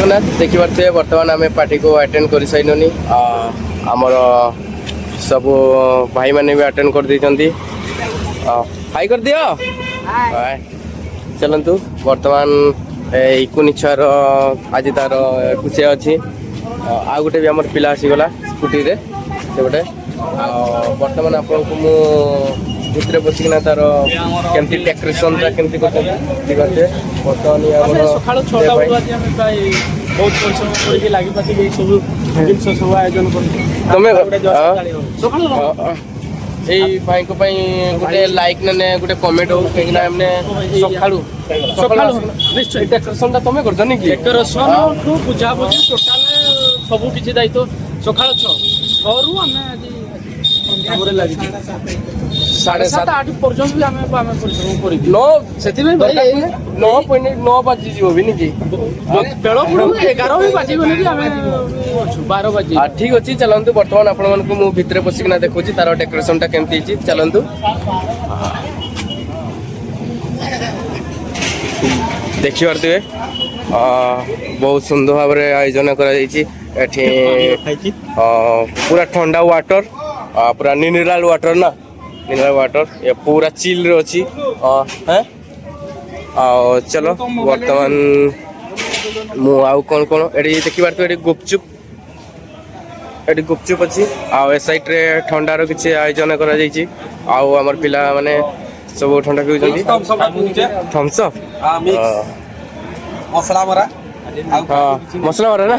देखी पारे बर्तमान आम पार्टी को अटेंड कर सारे आमर सब भाई मैंने भी अटेंड कर देती हाई कर दियो चलतु बर्तमान इकुनी छुआर आज तार खुशी अच्छी आ गोटे भी आम पिला आसीगला स्कूटी रे से गोटे बर्तमान आपको मु भितर बसिकिना तार केमती डेकोरेशन केमती करते बर्तमान सकाळ 6टा बजे हम प्राय बहुत परिश्रम करके लागि पाती ए सब जिनस सब आयोजन कर तमे सकाळ एई भाई को पई गोटे लाइक ने गोटे कमेंट हो कहिना हमने सकाळू निश्चय डेकोरेशन ता तमे करछ नि की डेकोरेशन को बुझा बुझी टोटल सब किछि दायित्व सकाळ 6 रु हमें आज हमरे लागि 7:30 पर्यंत भी हमें परिश्रम करी नो सेति में भाई 9:9 बजे जीवो भी नि की बेलो 11 भी बाजी बने भी हमें 12 बजे ठीक अछि चलंतु वर्तमान आपण मन को मु भितरे बसिकना देखुची तार डेकोरेशन ता केमती छि चलंतु देखि परते बहुत सुंदर भाव रे आयोजन करा जाईची एठी पूरा ठंडा वाटर पूरा मिनरल वाटर ना मिनरल वाटर ये पूरा चिल रे अछि हैं चलो वर्तमान मु आउ कोन कोन एडी देखि परते एडी गुपचुप अछि आ ए साइड रे ठंडा रो किछि आयोजन करा जाईची आ हमर पिला माने सब ठंडा पिउ जंदी थम्स अप मसला मरा मसला मरा ना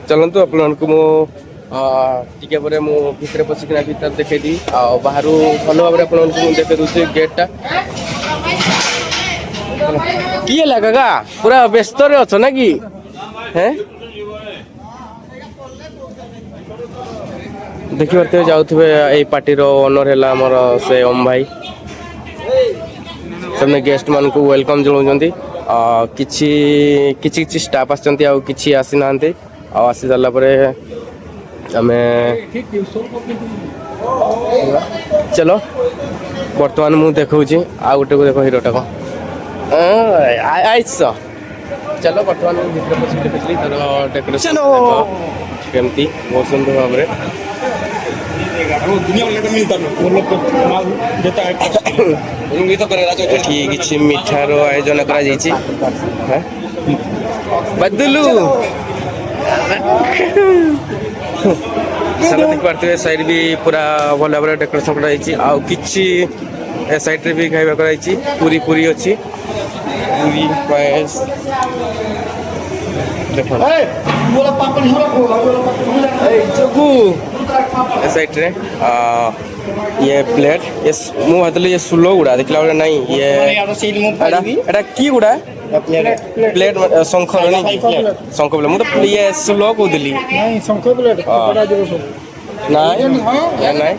चलंतु अपन को मो टिके परे मु भितर पसिकना भीतर देखै दी आ बाहरु भलो भाबरे अपन को देखै दुछि गेट टा की लगा पूरा व्यस्त रे अछ ना की हैं देखि परते जाउथबे एई पार्टी रो ओनर हैला हमर से ओम भाई सबने गेस्ट मान को वेलकम जणौजंती किछि किछि किछि स्टाफ आछंती आ किछि आसी नांती आ आसी जाला परे हमें चलो बर्तमान मु देखौची आ गोटे को देखो हीरोटा को आइस चलो बर्तमान मु भितर पछि देखली तार डेकोरेशन केमती बहुत सुंदर भाव रे किसी मिठार आयोजन कर बदलू देख पारे साइड भी पूरा भल भाव डेकोरेशन कर साइड रे भी खाଇବା कराई पूरी पूरी अच्छी पूरी पायस साइड रे ये प्लेट ये मु भातले ये सुलो गुड़ा देखला बेले नहीं ये एटा की गुड़ा प्लेट शंख नहीं शंख प्लेट मु तो ये सुलो को दिली नहीं शंख प्लेट पड़ा जो सब नहीं नहीं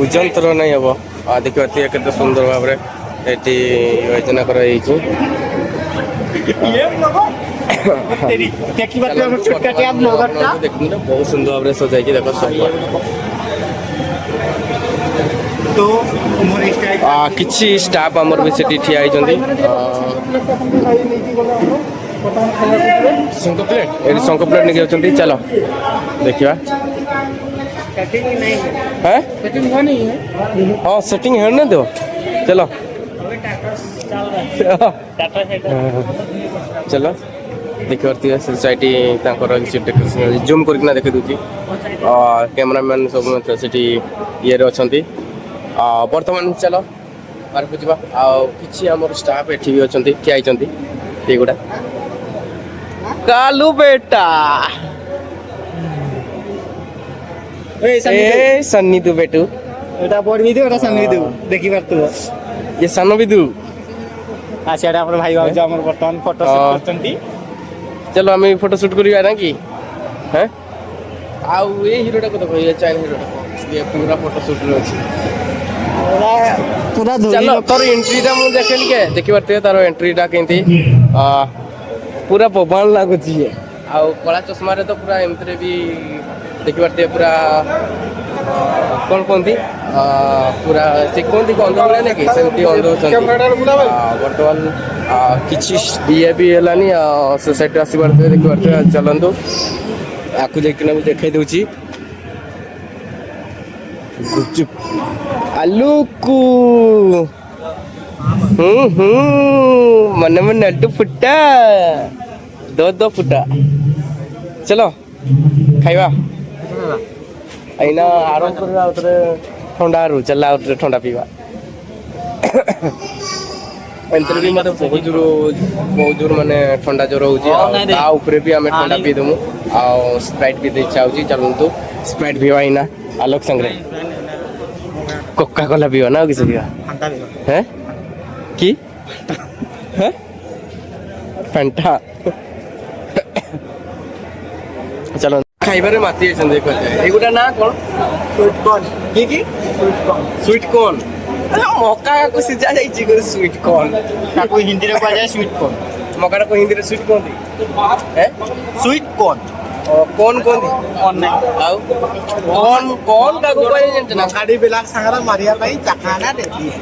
ओजन तर नहीं हबो आ देखियो एते केते सुंदर भाव रे एटी योजना कराई छु देखिबा तो छोटा के आप लोगटा देखु ना बहुत सुंदर भाव रे सजाई के देखो सब तो किछि स्टाफ हमर भी सेठी ठिया आइ जंदी शंख प्लेट एडी शंख प्लेट निके जंदी चलो देखिबा सेटिंग नहीं है सेटिंग हो नहीं है हां सेटिंग है ना दो चलो चलो देखि परती है सोसाइटी तांकर डेकोरेशन जूम करके देखि दूची कैमरामैन सब सेठी ये रे अछंती वर्तमान चलो बाहर को जीवा किछि हमर स्टाफ एठी भी अछंती कि आइचंती ए गुडा कालू बेटा ए सन्नी तू बेटू एटा बड़ भी दे एटा सन्नी दे देखि परतु ये सानो भी दू आछाडा हमर भाई भाऊ हमर वर्तमान फोटो शूट करचंती चलो हम फोटो शूट करिया ना की हैं आउ ए हीरोटा को देखो ये चाइना हीरोटा ये पूरा फोटो शूट रे अछि पूरा चलो तोर एंट्री टा मु देखली के देखि परते तार एंट्री टा केंती पूरा पवन लागु छी आ कला चश्मा रे तो पूरा एमतरे भी ଦେଖିପାରୁଥିବେ ପୁରା କ'ଣ କୁହନ୍ତି ପୁରା ସେ କୁହନ୍ତି ଅନ୍ଧ ଭଳିଆ ନାଇଁ କି ସେମିତି ଅନ୍ଧ ଅଛନ୍ତି। ବର୍ତ୍ତମାନ କିଛି ଇଏ ବି ହେଲାନି ସୋସାଇଟି ଆସିପାରୁଥିବେ ଦେଖିପାରୁଥିବେ। ଚାଲନ୍ତୁ ଆକୁ ଯାଇକିନା ମୁଁ ଦେଖାଇ ଦେଉଛି ଗୁପଚୁପ ଆଲୁକୁ ମନେ ମନେ ଲड्डू फुटा दो फुटा चलो खाइबा एना आराम करबा उतरे ठंडा रु चला उतरे ठंडा पीवा एंतर भी मते बहुत जोर माने ठंडा जोर होउची ता ऊपर भी हमें ठंडा पी दमु आ स्प्राइट भी इच्छा होउची चलंतु स्प्राइट पीवा इना आलोक संगे कोका कोला पीवा ना किसी पीवा हैं की हैं फंटा चलो खाइबारे माती अछन देखो एगुटा ना कोन स्वीट कॉर्न की स्वीट कॉर्न अरे मक्का को सिजा जाई छी स्वीट कॉर्न ताको हिंदी रे कहा जाए स्वीट कॉर्न। मक्का को हिंदी रे स्वीट कॉर्न हैं स्वीट कॉर्न कौन कौन कौन नहीं आउ कौन का को कहे जन ना गाड़ी बेला संगरा मारिया भाई चखाना देती है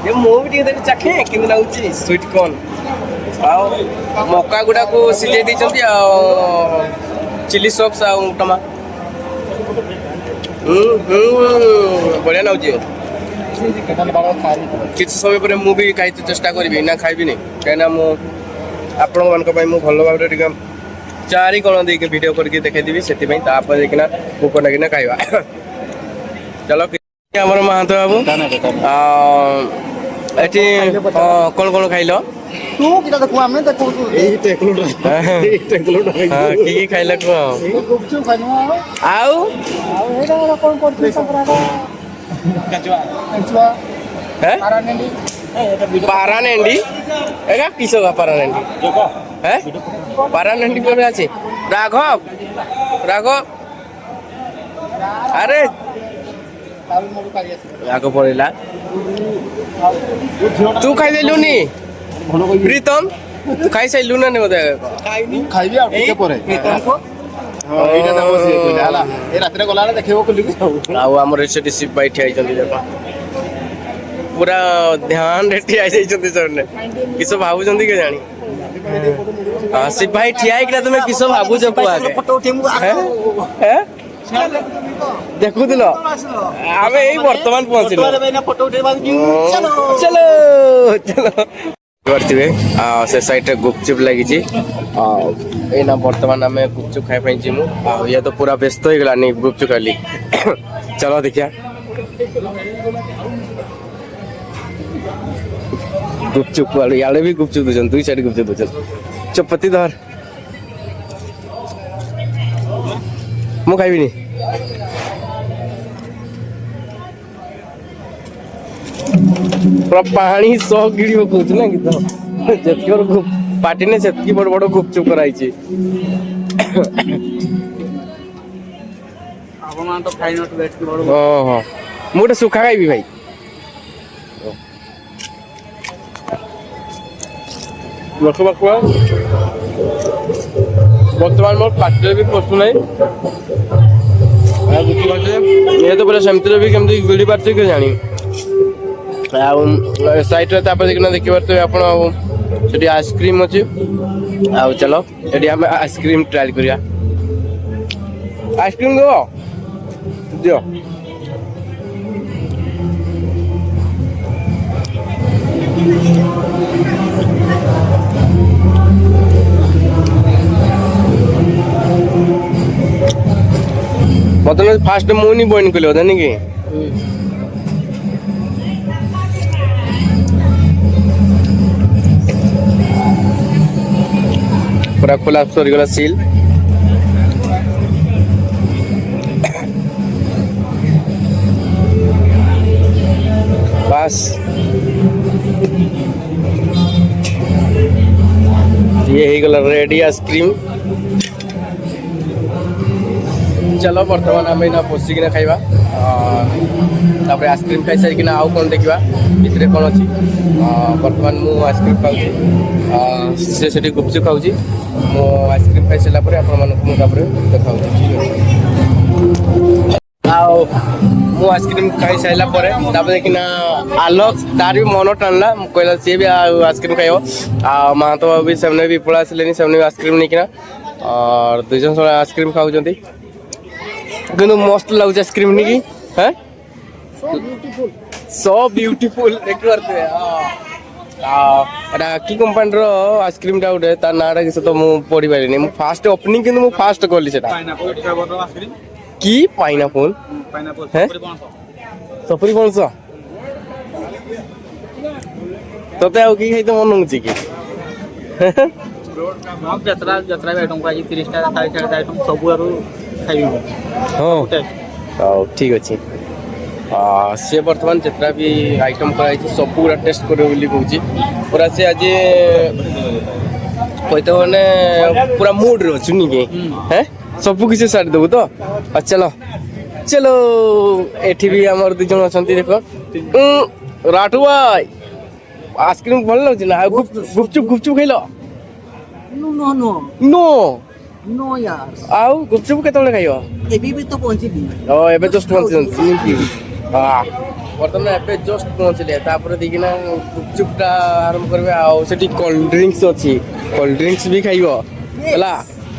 ये मूवी टी देख चखे किंद लाउची स्वीट कॉर्न आउ मक्का गुडा को सिजे दी चंती आ चिली सॉस आ टमा बढ़िया लाउची किसी समय पर मु भी खाई चेष्टा करबी ना खाइबी नहीं कहना मु आपण मानक पई मु भलो भाबरे टिका चारि कोण देके वीडियो करके देखाई देबी सेति पई तापर देखिना भूख लागिना खाइबा चलो हमर महंत बाबू एठी कोन कोन खाइलो तू किटा देखो हमें देखो एही टेकलोडा हां की खाइला को गुपचुप खाइनो आउ एटा कोन करथि सबरा कचवा हैं पारानेंडी पारानेंडी एगा किसो का पारानेंडी हैं पारानेंडी कोन আছে राघव अरे आगो पड़ेला तू खाई देलुनी प्रीतम तू खाई साइलु ना बोधे खाइबी आ टिके परे प्रीतम को एटा देखो से कोइला हला ए रात्रे गला देखिबो कुली आ हमर सेठी सिप बाई ठिया जल्दी देखो पूरा ध्यान रे ठिया जाई जल्दी सरने किसो भाबु जंदी के जानी हां सिप भाई ठिया कि तुम किसो भाबु जब आगे फोटो उठेमु हैं देखु दिलो आमे एई वर्तमान पहुंचिलो फोटो उठेबा चलो चलो चलो करथिबे से साइड रे गुपचुप लागि छी एना वर्तमान हमें गुपचुप खाइ पई छी मु ये तो पूरा व्यस्त हो गेला नहीं गुपचुप खाली चलो देखिया गुपचुप वाले याले भी गुपचुप दोजन दुई साइड गुपचुप दोजन चपत्ती धर मु खाइबी नहीं पूरा पानी 100 गिड़ी कहूँ ना कि जितकी पार्टी ने सेतकी बड़ बड़ गुपचुप कराई छी अब मान तो खाई नट बैठ के बड़ ओहो मुटे सुखा खाइबी भाई बकुआ वर्तमान मोर पार्टी भी पसु नहीं ये तो पूरा सेमती भी केमती गिड़ी पार्टी के जानी साइड रे तापर देखना देखि परते आपण सेठी आइसक्रीम अछि आ चलो एडी हम आइसक्रीम ट्राई करिया आइसक्रीम दो दियो मतलब फास्ट मु नहीं बॉइन कलो देनी की पूरा खुला सरी गला सील बस ये ही गला रेडी आइसक्रीम चलो वर्तमान आम ना पोषिकिना खाइबा तापर आइसक्रीम खाई सारिकिना आउ कौन देखा भितर कौन अच्छी बर्तमान मु आइसक्रीम खाऊँ से सेठी गुपचुप खाऊँ मो आइसक्रीम खाई सारा पर आप देखा ठीक है मु आइसक्रीम खाई सारा पर देखना आलोक तार भी मन टाणला कहला सी भी आइसक्रीम खाइब माँ तो भी से भी पड़ा आसिले से आइसक्रीम नहीं किना और दुई जन आइसक्रीम खाऊँ किंतु मस्त लगुच आइसक्रीम नहीं कि हैं सो ब्यूटीफुल देखी पारे एटा की कंपनी रो आइसक्रीम टा उठे तार नाटा किस तो मु पढ़ी पारिनी मु फास्ट ओपनिंग किंतु मु फास्ट करली सेटा की पाइनापल हैं सफरी पणस तते आउ की खाइते मन होउची की जतरा जतरा आइटम का 30 टा 40 टा आइटम सब आरो खाइबो हाँ ठीक अच्छे सी बर्तमान जितना भी आइटम कराई सब पूरा टेस्ट करे कहूँ पूरा से आज कहते मैंने पूरा मूड रे अच्छु नी हैं सब किसी सारी देबू तो चलो चलो एठी भी आमर दु जन अच्छा देख राठू भाई आइसक्रीम भल लगे ना गुपचुप गुपचुप खाइल नो नो नो नो यार आउ गुपचुप केतले खाइयो एबी भी तो पहुंची भी ओ एबे जस्ट पहुंची हां वर्तमान एबे जस्ट पहुंचले तापर देखिना गुपचुपटा आरंभ करबे आ सेठी कोल्ड ड्रिंक्स अछि कोल्ड ड्रिंक्स भी खाइबो हला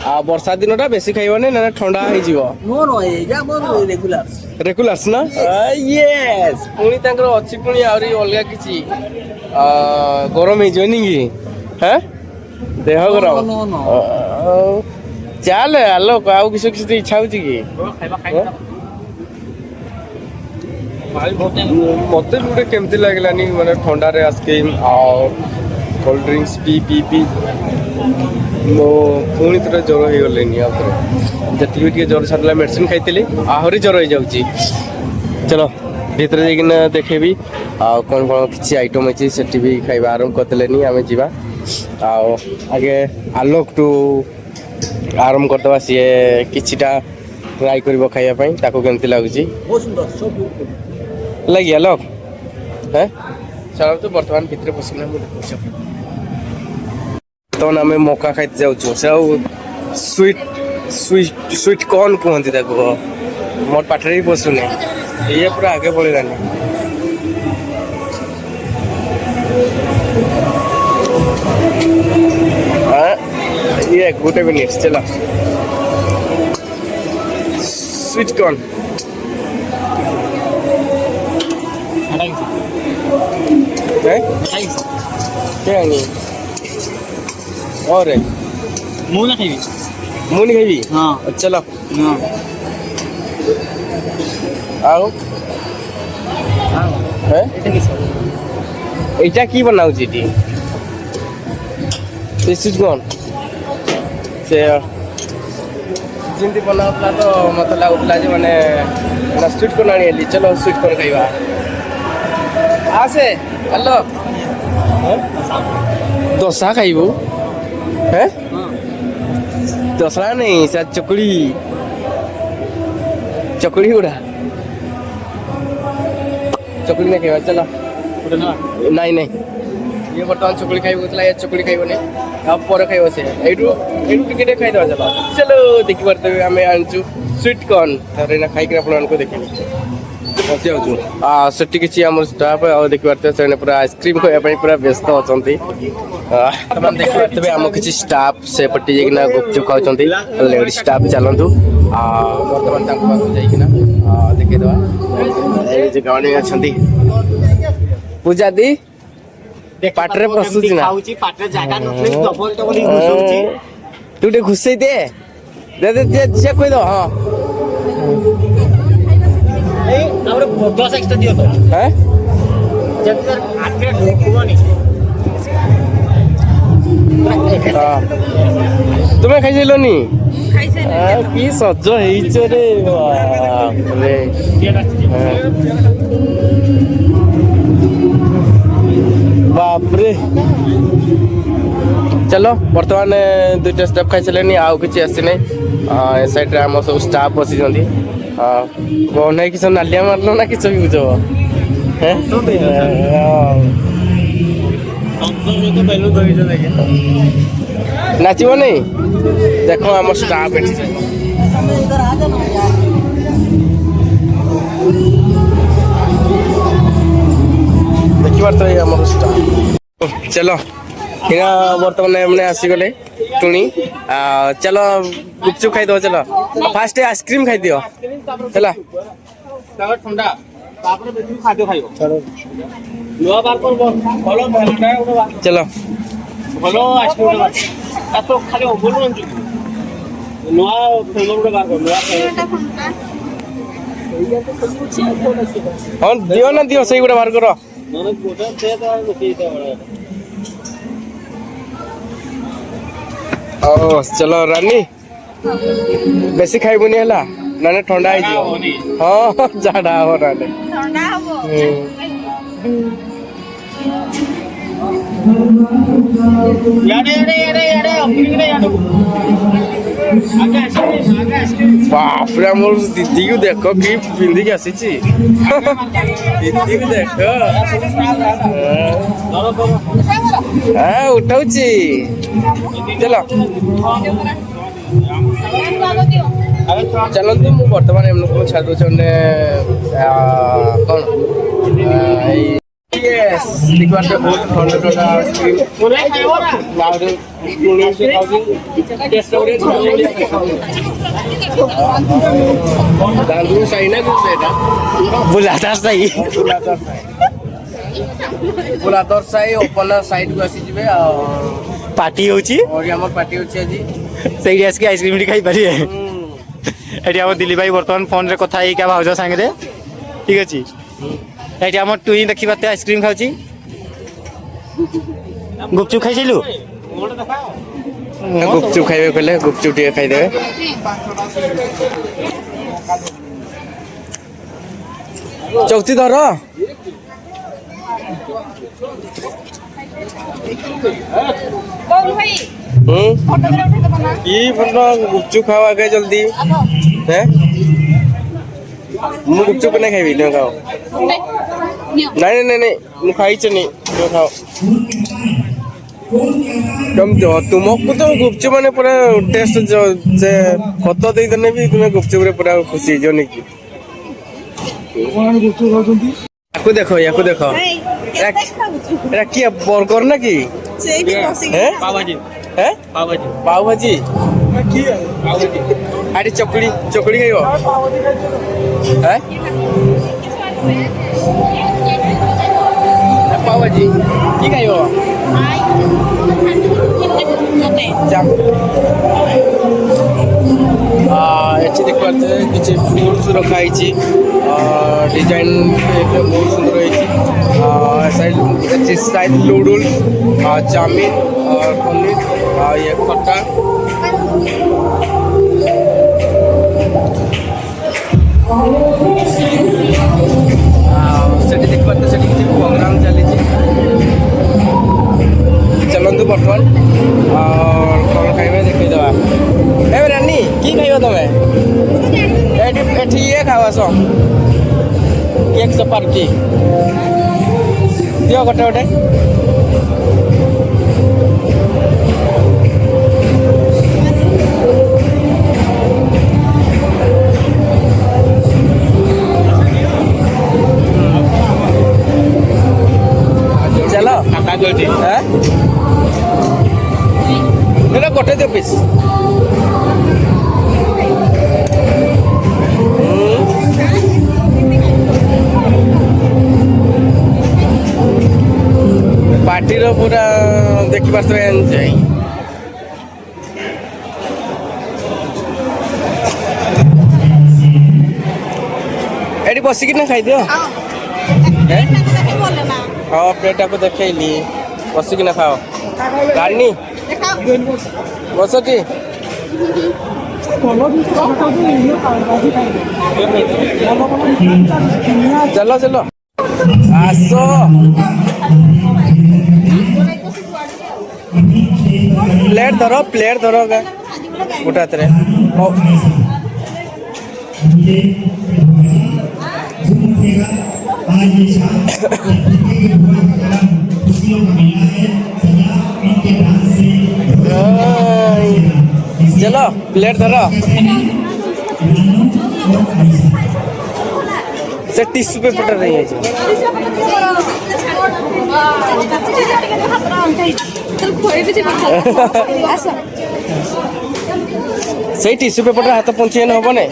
आ वर्षा दिनटा बेसी खाइबो ना ठंडा हो जीवो नो नो ए जा बोल रेगुलर रेगुलर्स ना यस पुनी तांकर अछि पुनी आरी अलगा किछि गरम हे जोनी की हैं देह गरम नो नो चल हेलो आउ किसी किसी इच्छा होची की मत गोटे केमती लगलानी माने ठंडा रे आइसक्रीम और cold drinks P P P मो पुणी थोड़ा ज्वर हो गलेनी जति भी ज्वर छाड़ा मेडिसिन खाई आहरी ज्वर हो जाऊँगी चलो भीतर जाकिना देखेबी कौन कौन किसी आइटम अच्छी से भी खाଇବା आरंभ करदेनी आम जा आगे आलोक टू आरंभ करदे सी किछिटा ट्राई कर खाइबापी केमती लगुच बहुत सुंदर सब लगे आलोक हैं चलो तो बर्तमान भितर पशिना तो आम मका खाई जाऊँ स्वीट स्वीट स्वीट कॉर्न कहते मोर पाठर भी पशुने ये पूरा आगे बढ़लानी ये गोटे मिनिट चलो स्वीट कॉर्न क्या और मुंह ना खाइबी मुँह नहीं खाइबी हाँ चलो हाँ आओ এইটা কি বানাউছি এটি সুইট কর্ন সে যেমতি বনাউতলা তো মতো লাগুতলা যে মানে না সুইট কর্ন আনি এলি চলো সুইট কর্ন খাইবা আসে হ্যালো দোসা খাইবু হ্যাঁ দোসা নেই স্যার চকড়ি चकड़ी उड़ा चकड़ी नहीं खाइबा चलो नहीं नहीं ये बर्तमान चकड़ी खाइबा ये चकड़ी खाइबो नहीं अब पर खाइबो से एटू एटू टिकेट खाइ दवा चलो चलो देखि परते हमें आनचु स्वीट कॉर्न थरे ना खाइ के आपन को देखि बसी आउचु सेठी किछि हमर स्टाफ आ देखि परते से पूरा आइसक्रीम खाइबा पई पूरा व्यस्त अछंती तमाम देखि परते हम किछि स्टाफ से पट्टी जेकिना गुपचुप खाउचंती लेडी स्टाफ चलंतु बर्तमान तांको पास जाइकिना देखि दवा ए जे गाणी अछंती पूजा दी पाटरे पसुची ना खाउची पाटरे जागा नथले डबल डबल घुसौची तू दे घुसै दे दे चेक कइ दो हां ए हमरे 10 एक्स्ट्रा दियो तो हैं जब आके ढोकबोनी तुम्हें खाई जाइलो नी की सज हेइछ रे रे बाप रे चलो बर्तमान दुईटा स्टाफ खाई सारे आउ किसी आसी ना ए साइड रे आम सब स्टाफ बसी କଣ କିଛି ନାଲିଆ ମାରିଲ ନା କିଛି ବି ବୁଝ ନାଚିବନି ଦେଖ ଆମ ଷ୍ଟାଫ ଏଠି ଦେଖିବାର ତ ଏଇ ଆମର ଷ୍ଟାଫ ଚାଲ ଏଇନା ବର୍ତ୍ତମାନ ଏମାନେ ଆସିଗଲେ ଟୁଣି ଚାଲ ଗୁପଚୁପ ଖାଇଦେବ ଚାଲ ଫାଷ୍ଟ ଆଇସ୍କ୍ରିମ ଖାଇଦିଅ ହେଲା ଥଣ୍ଡା ତାପରେ ଖାଦ୍ୟ ଖାଇବ ନୂଆ ବାର ଭଲ ଭଲ ଚାଲ ଭଲ ଆଇସ୍କ୍ରିମ ଖାଲି ଅଭୁଲ ନୂଆ ଫ୍ଲେଭର ଗୋଟେ ବାର କର ହଁ ଦିଅ ନା ଦିଅ ସେଇ ଗୋଟେ ବାହାର କର ଚଲ ରାନୀ ବେଶୀ ଖାଇବୁନି ହେଲା ନାନେ ଥଣ୍ଡା ହେଇଯିବ ହଁ ଝାଡା ହବ ନାନେ ବାପରେ ଆମର ଦିଦିକୁ ଦେଖ କି ପିନ୍ଧିକି ଆସିଛି ଦିଦିକୁ ଦେଖ ଉଠଉଛି ଚାଲ ଚାଲନ୍ତୁ ମୁଁ ବର୍ତ୍ତମାନ ଏମାନଙ୍କୁ ଛାଡ଼ି ଦେଉଛି ମାନେ କ'ଣ ଏଇ ବହୁତ ଥଣ୍ଡା ଥଣ୍ଡା ସାହି ନା ବୁଲାଦାର ସାହି ବୁଲାଦର ସାହି ଓପନର ସାଇଡକୁ ଆସିଯିବେ ଆଉ ପାର୍ଟି ହଉଛି ଆମର ପାର୍ଟି ଅଛି ଆଜି ସେଇଠି ଆସିକି ଆଇସ୍କ୍ରିମ ଟି ଖାଇପାରିବେ ଏଠି ଆମ ଦିଲ୍ଲୀ ଭାଇ ବର୍ତ୍ତମାନ ଫୋନରେ କଥା ହେଇକା ଭାଉଜ ସାଙ୍ଗରେ ଠିକ ଅଛି ଏଠି ଆମ ଟୁଇଁ ଦେଖିବା ଆଇସ୍କ୍ରିମ ଖାଉଛି ଗୁପଚୁପ ଖାଇସାରିଲୁ ଗୁପଚୁପ ଖାଇବେ କହିଲେ ଗୁପଚୁପ ଟିକେ ଖାଇଦେବେ ଚୌଥି ଧର ଗୁପଚୁପ ଖାओ आगे जल्दी हैं ମୁଁ ଗୁପଚୁପ ନା ଖାଇବି ତୁମେ ଖାଅ ନାଇଁ ନାଇଁ ନାଇଁ ମୁଁ ଖାଇଛି ନି ତୁମେ ଖାଅ ତୁମକୁ ତ ଗୁପଚୁପ ମାନେ ପୁରା ଟେଷ୍ଟ ସେ ଖତ ଦେଇଦେଲେ ବି ତୁମେ ଗୁପଚୁପରେ ପୁରା ଖୁସି ହେଇଯିବ ନାଇକି ୟାକୁ ଦେଖ ଏଟା କିଏ ବର୍ଗର ନା କି ପାଓ ଭାଜି ଆରେ ଚକୁଳି ଖାଇବ ପାଓ ଭାଜି କି ଖାଇବ ଏଠି ଦେଖିପାରୁଥିବେ କିଛି ଫ୍ରୁଟ୍ସ ରଖା ହେଇଛି डिजाइन बहुत सुंदर है साइड नूडल्स चाउमीन और पनीर ये खट्टा से देखते किसी प्रोग्राम चली चलतु बर्तमान और कौन खाइबे देखा ए रानी की खाइब तुम्हें ये खाओ आस केक सपार की दियो गोटे गोटे चलो गोटे दियो पीस पार्टी रो पूरा देखि पारथबे एन्जॉय एडी बसी कि ना खाई दियो हाँ प्लेट को देखली बसी कि ना खाओ रानी बसटी चलो चलो आसो प्लेट धरो गोटा मुझे धूम उठेगा आज ये शाम के भगवान का करम खुशियों का महीना है सदा इनके डांस से चलो प्लेट धरो से टिश्यू पेपर नहीं है से टिश्यू पेपर हाथ पहुँचे हम ना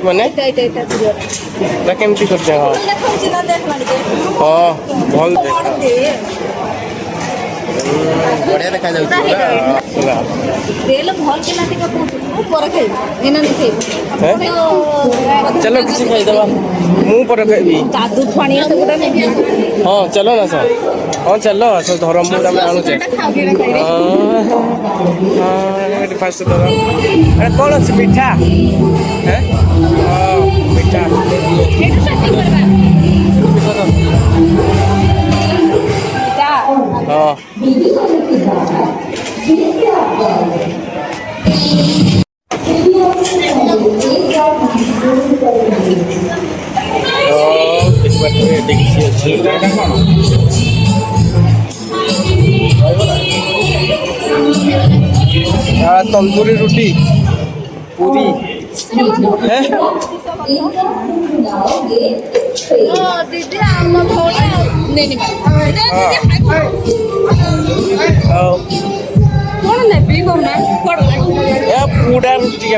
माने केमती कर हाँ भल बढ़िया देखा जाऊँ चलो किसी खाईदबा मु पर खाइबी हाँ चलो ना सर हाँ चलो सब धरम मुझे आणुचे हाँ फास्ट धर अरे कौन अच्छी मिठा है मिठा हाँ तंदूरी रोटी पूरी है पूरा रुटी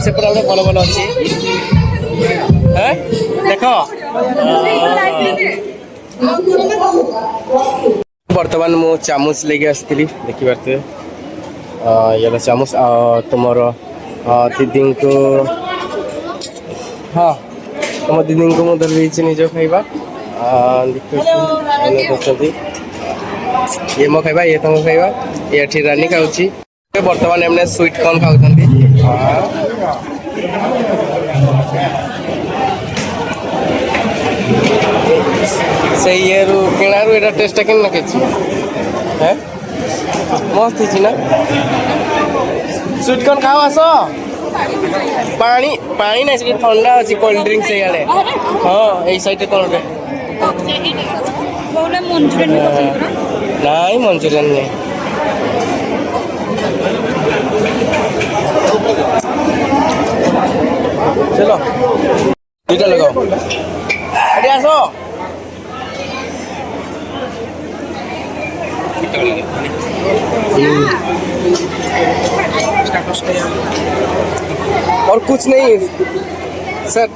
से पूरा भल भल अच्छी देख बर्तमान मु चामच लेके आसती देखी पारे ये चामच तुम दीदी को हाँ तुम दीदी को मुझे धरी निज खाइबा ये मो खाइबा ये तुम खाइबा ये रानी खाऊँ बर्तमान एमने स्वीट कॉर्न खाऊ से ये किणारू एटा टेस्ट कि है मस्त ना स्वीट कॉर्न खाओ आस पानी पानी ना से ठंडा अच्छी कोल्ड ड्रिंक से इे हाँ यही साइड कौन नहीं मंचूरियन नहीं चलो दुटा लगाओ अरे आसो और कुछ नहीं सर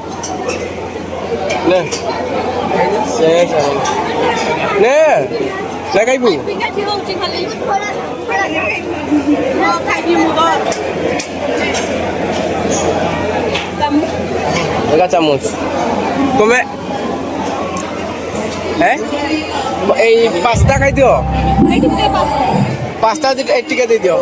ने ने लगाइबू लगा चामच तुम्हें है पास्ता खाई दियो पास्ता टिका दे दियो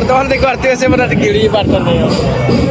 बर्तमान देखो आरती से गिड़ी बांटता नहीं